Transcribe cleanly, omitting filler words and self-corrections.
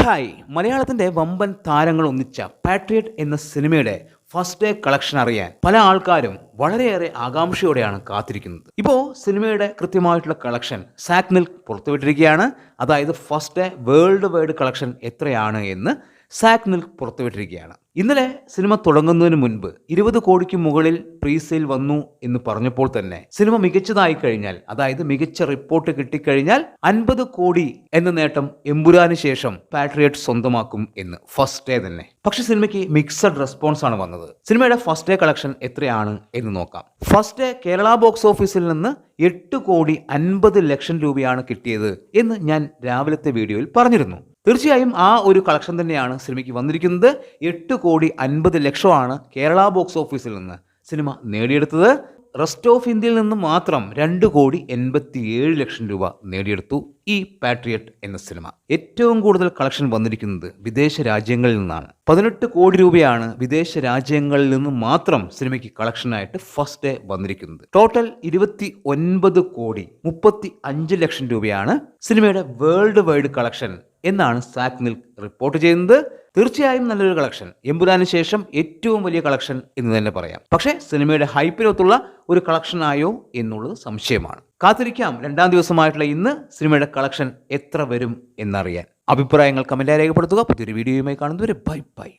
Hi മലയാളത്തിന്റെ വമ്പൻ താരങ്ങൾ ഒന്നിച്ച പാട്രിയറ്റ് എന്ന സിനിമയുടെ ഫസ്റ്റ് ഡേ കളക്ഷൻ അറിയാൻ പല ആൾക്കാരും വളരെയേറെ ആകാംക്ഷയോടെയാണ് കാത്തിരിക്കുന്നത്. ഇപ്പോൾ സിനിമയുടെ കൃത്യമായിട്ടുള്ള കളക്ഷൻ സാക്നിൽ പുറത്തുവിട്ടിരിക്കുകയാണ്. അതായത് first day world wide collection എത്രയാണ് എന്ന് സാക്നിൽ പുറത്തുവിട്ടിരിക്കുകയാണ്. ഇന്നലെ സിനിമ തുടങ്ങുന്നതിന് മുൻപ് 20 കോടിക്ക് മുകളിൽ പ്രീസെയിൽ വന്നു എന്ന് പറഞ്ഞപ്പോൾ തന്നെ സിനിമ മികച്ചതായി കഴിഞ്ഞാൽ, അതായത് മികച്ച റിപ്പോർട്ട് കിട്ടിക്കഴിഞ്ഞാൽ 50 കോടി എന്ന നേട്ടം എമ്പുരാന് ശേഷം പാട്രിയറ്റ് സ്വന്തമാക്കും എന്ന് ഫസ്റ്റ് ഡേ തന്നെ. പക്ഷെ സിനിമയ്ക്ക് മിക്സഡ് റെസ്പോൺസ് ആണ് വന്നത്. സിനിമയുടെ ഫസ്റ്റ് ഡേ കളക്ഷൻ എത്രയാണ് എന്ന് നോക്കാം. ഫസ്റ്റ് ഡേ കേരള ബോക്സ് ഓഫീസിൽ നിന്ന് 8 കോടി 50 ലക്ഷം രൂപയാണ് കിട്ടിയത് എന്ന് ഞാൻ രാവിലത്തെ വീഡിയോയിൽ പറഞ്ഞിരുന്നു. തീർച്ചയായും ആ ഒരു കളക്ഷൻ തന്നെയാണ് സിനിമയ്ക്ക് വന്നിരിക്കുന്നത്. 8 കോടി 50 ലക്ഷമാണ് കേരള ബോക്സ് ഓഫീസിൽ നിന്ന് സിനിമ നേടിയെടുത്തത്. റെസ്റ്റ് ഓഫ് ഇന്ത്യയിൽ നിന്ന് മാത്രം 2 കോടി 87 ലക്ഷം രൂപ നേടിയെടുത്തു ഈ പാട്രിയറ്റ് എന്ന സിനിമ. ഏറ്റവും കൂടുതൽ കളക്ഷൻ വന്നിരിക്കുന്നത് വിദേശ രാജ്യങ്ങളിൽ നിന്നാണ്. 18 കോടി രൂപയാണ് വിദേശ രാജ്യങ്ങളിൽ നിന്ന് മാത്രം സിനിമയ്ക്ക് കളക്ഷനായിട്ട് ഫസ്റ്റ് ഡേ വന്നിരിക്കുന്നത്. ടോട്ടൽ 29 കോടി 35 ലക്ഷം രൂപയാണ് സിനിമയുടെ വേൾഡ് വൈഡ് കളക്ഷൻ എന്നാണ് സാക്നിൽ റിപ്പോർട്ട് ചെയ്യുന്നത്. തീർച്ചയായും നല്ലൊരു കളക്ഷൻ, എമ്പുരാന് ശേഷം ഏറ്റവും വലിയ കളക്ഷൻ എന്ന് തന്നെ പറയാം. പക്ഷേ സിനിമയുടെ ഹൈപ്പിനൊത്തുള്ള ഒരു കളക്ഷൻ ആയോ എന്നുള്ളത് സംശയമാണ്. കാത്തിരിക്കാം 2ാം ദിവസമായിട്ടുള്ള ഇന്ന് സിനിമയുടെ കളക്ഷൻ എത്ര വരും എന്നറിയാൻ. അഭിപ്രായങ്ങൾ കമന്റായി രേഖപ്പെടുത്തുക. പുതിയൊരു വീഡിയോയുമായി കാണുന്നവരെ ബൈ ബൈ.